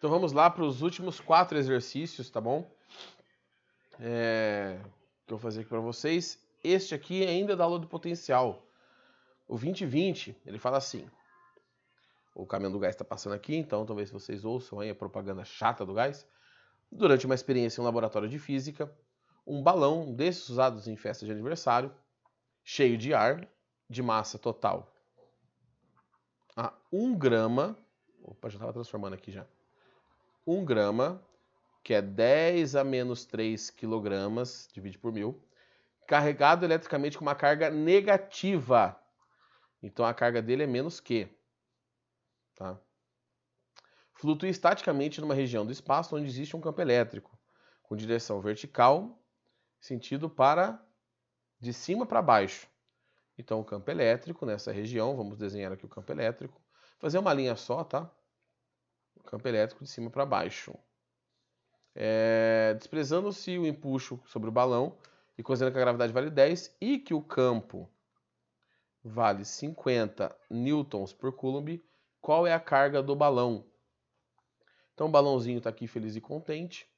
Então vamos lá para os últimos 4 exercícios, tá bom? Que eu vou fazer aqui para vocês. Este aqui ainda é da aula do potencial. O 2020, ele fala assim. O caminhão do gás está passando aqui, então talvez vocês ouçam aí a propaganda chata do gás. Durante uma experiência em um laboratório de física, um balão desses usados em festa de aniversário, cheio de ar, de massa total a 1 grama. Opa, já estava transformando aqui já. 1 grama, que é 10 a menos 3 quilogramas, divide por 1000, carregado eletricamente com uma carga negativa. Então a carga dele é menos Q. Tá? Flutua estaticamente numa região do espaço onde existe um campo elétrico, com direção vertical, sentido para de cima para baixo. Então o campo elétrico nessa região, vamos desenhar aqui o campo elétrico, fazer uma linha só, tá? O campo elétrico de cima para baixo. Desprezando-se o empuxo sobre o balão e considerando que a gravidade vale 10 e que o campo vale 50 newtons por coulomb, qual é a carga do balão? Então o balãozinho está aqui feliz e contente.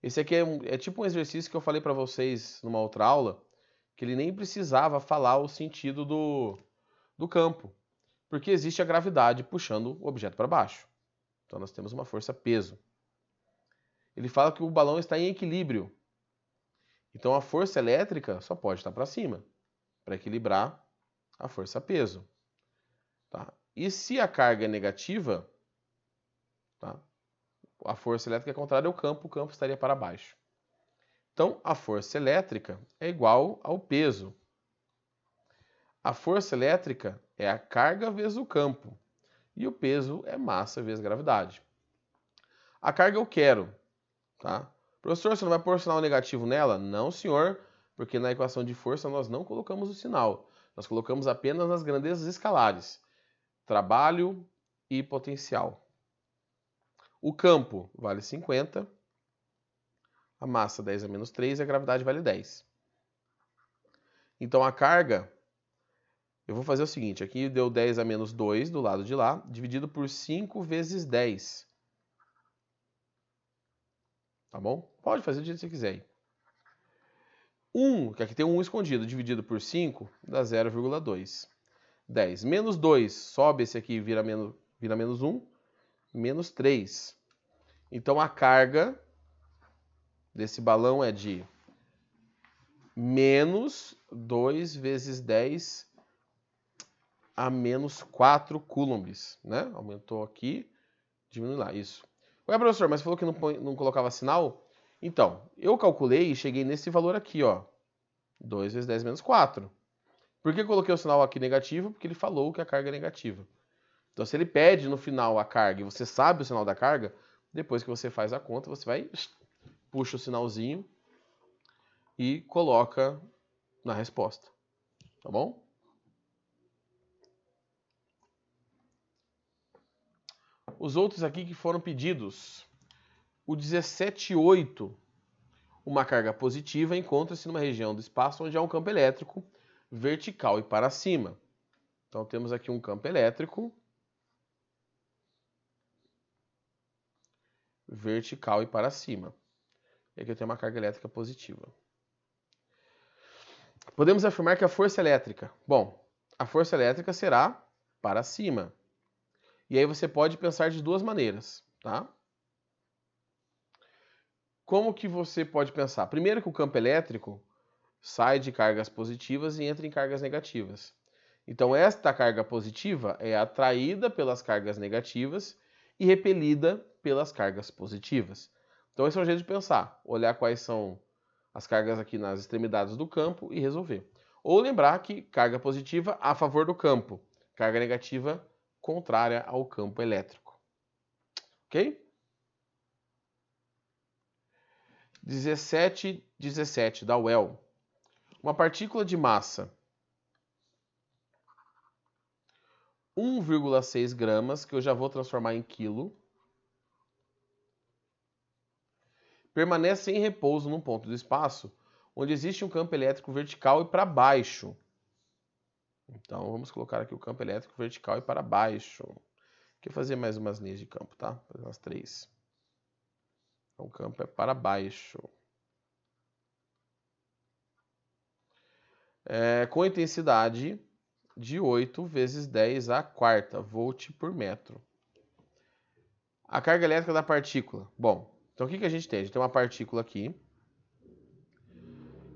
Esse aqui é tipo um exercício que eu falei para vocês numa outra aula, que ele nem precisava falar o sentido do campo, porque existe a gravidade puxando o objeto para baixo. Então nós temos uma força-peso. Ele fala que o balão está em equilíbrio. Então a força elétrica só pode estar para cima, para equilibrar a força-peso. Tá? E se a carga é negativa, tá? A força elétrica é contrária ao campo, o campo estaria para baixo. Então a força elétrica é igual ao peso. A força elétrica é a carga vezes o campo. E o peso é massa vezes gravidade. A carga eu quero. Tá? Professor, você não vai pôr sinal negativo nela? Não, senhor, porque na equação de força nós não colocamos o sinal. Nós colocamos apenas nas grandezas escalares. Trabalho e potencial. O campo vale 50, a massa 10 a menos 3 e a gravidade vale 10. Então a carga, eu vou fazer o seguinte, aqui deu 10 a menos 2 do lado de lá, dividido por 5 vezes 10. Tá bom? Pode fazer do jeito que você quiser. 1, que aqui tem um 1 escondido, dividido por 5, dá 0,2. 10 menos 2, sobe esse aqui, vira menos 1, menos 3. Então a carga desse balão é de menos 2 vezes 10 a menos 4 coulombs, né? Aumentou aqui, diminui lá, isso. Ué, professor, mas você falou que não colocava sinal? Então, eu calculei e cheguei nesse valor aqui, ó. 2 vezes 10 menos 4. Por que eu coloquei o sinal aqui negativo? Porque ele falou que a carga é negativa. Então, se ele pede no final a carga e você sabe o sinal da carga, depois que você faz a conta, você vai, puxa o sinalzinho e coloca na resposta. Tá bom? Os outros aqui que foram pedidos. O 17,8, uma carga positiva, encontra-se numa região do espaço onde há um campo elétrico vertical e para cima. Então temos aqui um campo elétrico vertical e para cima. E aqui eu tenho uma carga elétrica positiva. Podemos afirmar que a força elétrica, a força elétrica será para cima. E aí você pode pensar de duas maneiras, tá? Como que você pode pensar? Primeiro que o campo elétrico sai de cargas positivas e entra em cargas negativas. Então esta carga positiva é atraída pelas cargas negativas e repelida pelas cargas positivas. Então esse é um jeito de pensar, olhar quais são as cargas aqui nas extremidades do campo e resolver. Ou lembrar que carga positiva a favor do campo, carga negativa contrária ao campo elétrico. Ok? 17 da UEL. Uma partícula de massa 1,6 gramas, que eu já vou transformar em quilo, permanece em repouso num ponto do espaço onde existe um campo elétrico vertical e para baixo. Então vamos colocar aqui o campo elétrico vertical e para baixo, Vou fazer mais umas linhas de campo, tá? Vou fazer umas 3. Então, o campo é para baixo. Com intensidade de 8 vezes 10 à quarta volt por metro. A carga elétrica da partícula. Bom, então o que a gente tem? A gente tem uma partícula aqui.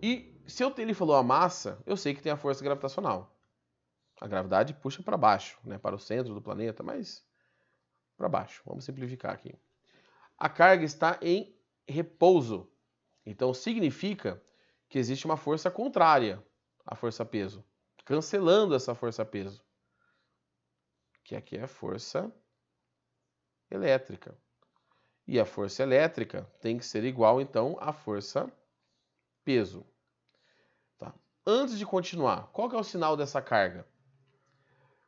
E se ele falou a massa, eu sei que tem a força gravitacional. A gravidade puxa para baixo, né, para o centro do planeta, mas para baixo. Vamos simplificar aqui. A carga está em repouso. Então significa que existe uma força contrária à força-peso, cancelando essa força-peso, que aqui é a força elétrica. E a força elétrica tem que ser igual, então, à força-peso. Tá. Antes de continuar, qual que é o sinal dessa carga?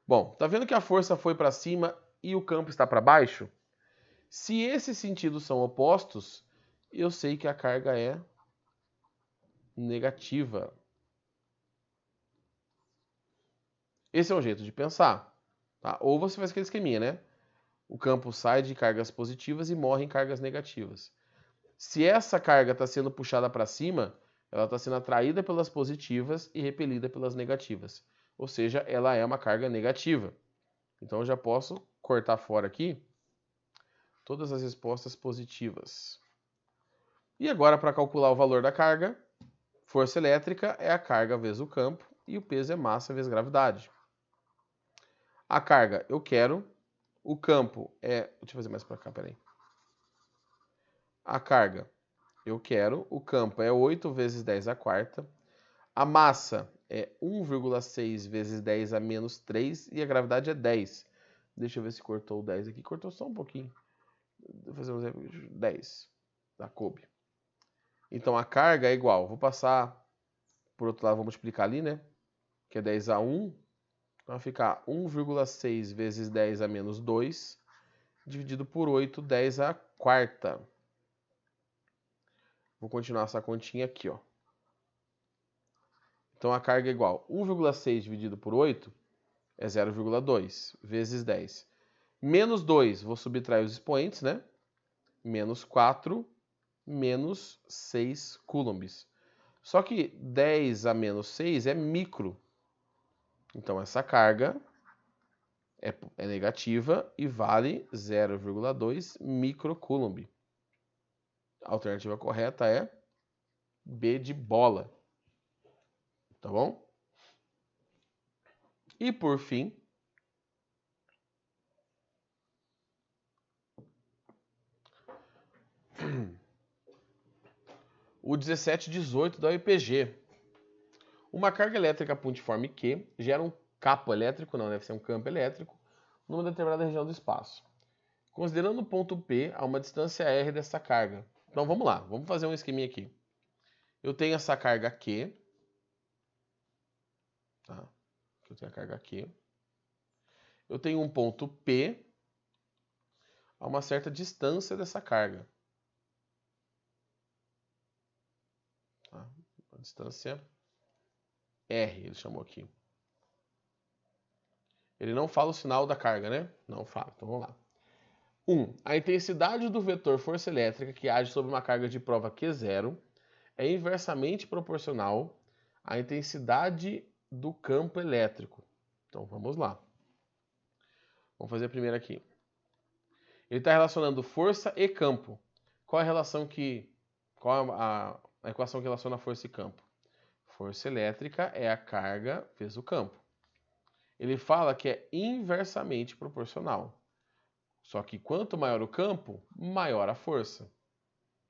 Bom, tá vendo que a força foi para cima e o campo está para baixo? Se esses sentidos são opostos, eu sei que a carga é negativa. Esse é um jeito de pensar. Tá? Ou você faz aquele esqueminha, né? O campo sai de cargas positivas e morre em cargas negativas. Se essa carga está sendo puxada para cima, ela está sendo atraída pelas positivas e repelida pelas negativas. Ou seja, ela é uma carga negativa. Então eu já posso cortar fora aqui todas as respostas positivas. E agora, para calcular o valor da carga, força elétrica é a carga vezes o campo e o peso é massa vezes gravidade. A carga eu quero, o campo é... Deixa eu fazer mais para cá, peraí. A carga eu quero, o campo é 8 vezes 10 à quarta. A massa é 1,6 vezes 10 a menos 3 e a gravidade é 10. Deixa eu ver se cortou o 10 aqui. Cortou só um pouquinho. Vou fazer um exemplo. 10. Tá, coube. Então a carga é igual. Vou passar por outro lado, vou multiplicar ali, né? Que é 10 a 1. Então vai ficar 1,6 vezes 10 a menos 2 dividido por 8, 10 à quarta. Vou continuar essa continha aqui, ó. Então a carga é igual 1,6 dividido por 8 é 0,2 vezes 10. Menos 2, vou subtrair os expoentes, né? Menos 4, menos 6 coulombs. Só que 10 a menos 6 é micro. Então essa carga é negativa e vale 0,2 microcoulomb. A alternativa correta é B de bola. Tá bom? E por fim, o 1718 da UPG. Uma carga elétrica pontiforme Q gera um campo elétrico, não deve ser um campo elétrico, numa determinada região do espaço. Considerando o ponto P a uma distância R dessa carga. Então vamos lá, vamos fazer um esqueminha aqui. Eu tenho essa carga Q. Tá? Eu tenho a carga Q. Eu tenho um ponto P a uma certa distância dessa carga. Tá? A distância R, ele chamou aqui. Ele não fala o sinal da carga, né? Não fala, então vamos lá. 1. A intensidade do vetor força elétrica que age sobre uma carga de prova Q0 é inversamente proporcional à intensidade do campo elétrico. Então vamos lá. Vamos fazer a primeira aqui. Ele está relacionando força e campo. Qual é a relação qual a equação que relaciona força e campo? Força elétrica é a carga vezes o campo. Ele fala que é inversamente proporcional. Só que quanto maior o campo, maior a força.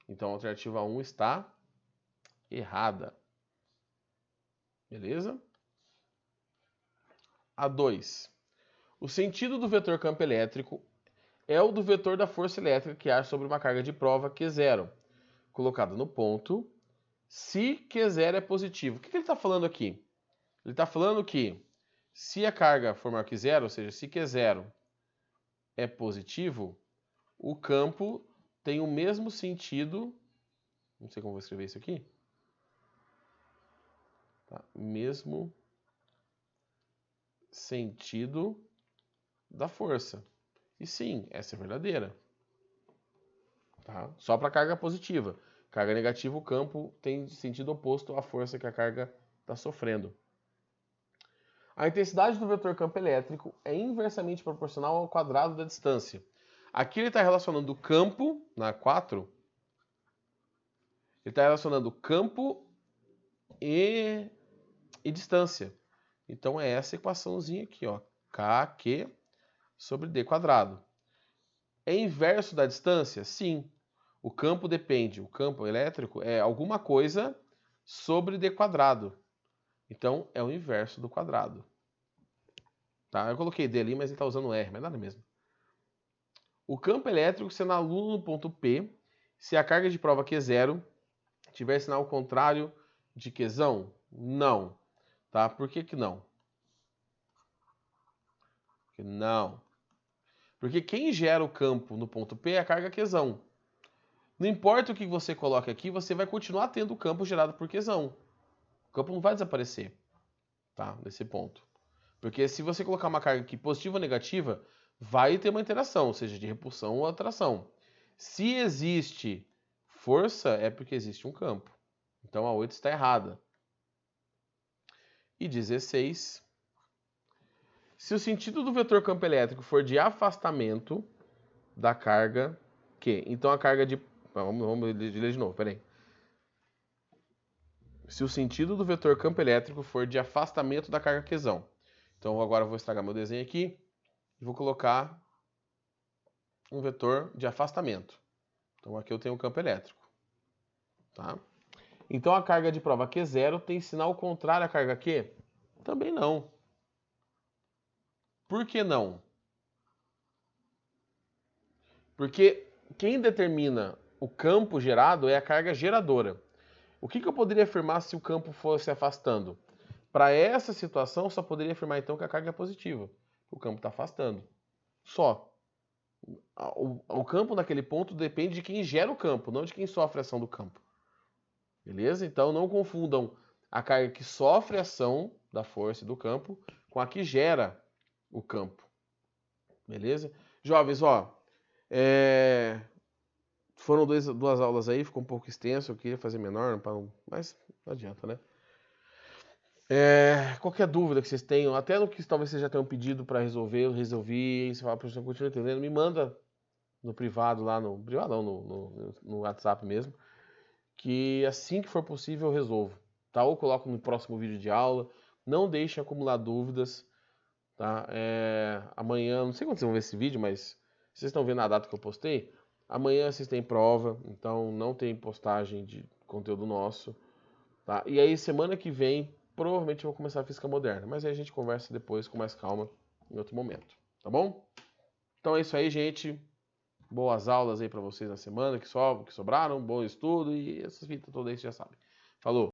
Então a alternativa 1 está errada. Beleza? A 2. O sentido do vetor campo elétrico é o do vetor da força elétrica que age sobre uma carga de prova Q0, colocada no ponto, se Q0 é positivo. O que ele está falando aqui? Ele está falando que se a carga for maior que zero, ou seja, se Q0 é positivo, o campo tem o mesmo sentido. Não sei como vou escrever isso aqui. Tá? Mesmo sentido da força. E sim, essa é verdadeira. Tá? Só para carga positiva. Carga negativa, o campo tem sentido oposto à força que a carga está sofrendo. A intensidade do vetor campo elétrico é inversamente proporcional ao quadrado da distância. Aqui ele está relacionando o campo, na 4, ele está relacionando campo e distância. Então é essa equaçãozinha aqui, ó, KQ sobre D quadrado. É inverso da distância? Sim. O campo depende, o campo elétrico é alguma coisa sobre D quadrado. Então é o inverso do quadrado. Tá? Eu coloquei D ali, mas ele está usando R, mas nada mesmo. O campo elétrico sendo aluno no ponto P, se a carga de prova Q0 tiver sinal contrário de Qzão? Não. Tá? Por que que não? Não. Porque quem gera o campo no ponto P é a carga Qzão. Não importa o que você coloque aqui, você vai continuar tendo o campo gerado por Qzão. O campo não vai desaparecer, tá? Nesse ponto. Porque se você colocar uma carga aqui positiva ou negativa, vai ter uma interação, seja de repulsão ou atração. Se existe força, é porque existe um campo. Então a 8 está errada. E 16. Se o sentido do vetor campo elétrico for de afastamento da carga Q, então a carga de... Vamos ler de novo, peraí. Se o sentido do vetor campo elétrico for de afastamento da carga Qzão. Então agora eu vou estragar meu desenho aqui e vou colocar um vetor de afastamento. Então aqui eu tenho um campo elétrico. Tá? Então a carga de prova Q0 tem sinal contrário à carga Q? Também não. Por que não? Porque quem determina o campo gerado é a carga geradora. O que eu poderia afirmar se o campo fosse afastando? Para essa situação, só poderia afirmar então que a carga é positiva. O campo está afastando. Só. O campo naquele ponto depende de quem gera o campo, não de quem sofre a ação do campo. Beleza? Então não confundam a carga que sofre a ação da força e do campo com a que gera o campo. Beleza? Jovens, ó, foram duas aulas aí, ficou um pouco extenso, eu queria fazer menor, mas não adianta, né? Qualquer dúvida que vocês tenham, até no que talvez vocês já tenham pedido para resolver, eu resolvi, e você fala, professor, continua entendendo, me manda no privado lá, no privado não, no WhatsApp mesmo, que assim que for possível eu resolvo, tá? Ou coloco no próximo vídeo de aula, não deixe acumular dúvidas, tá? Amanhã, não sei quando vocês vão ver esse vídeo, mas vocês estão vendo a data que eu postei, amanhã vocês têm prova, então não tem postagem de conteúdo nosso, tá? E aí semana que vem, provavelmente eu vou começar a física moderna, mas aí a gente conversa depois com mais calma, em outro momento, tá bom? Então é isso aí, gente. Boas aulas aí para vocês na semana que sobraram, bom estudo e essas fitas todas aí vocês já sabem. Falou!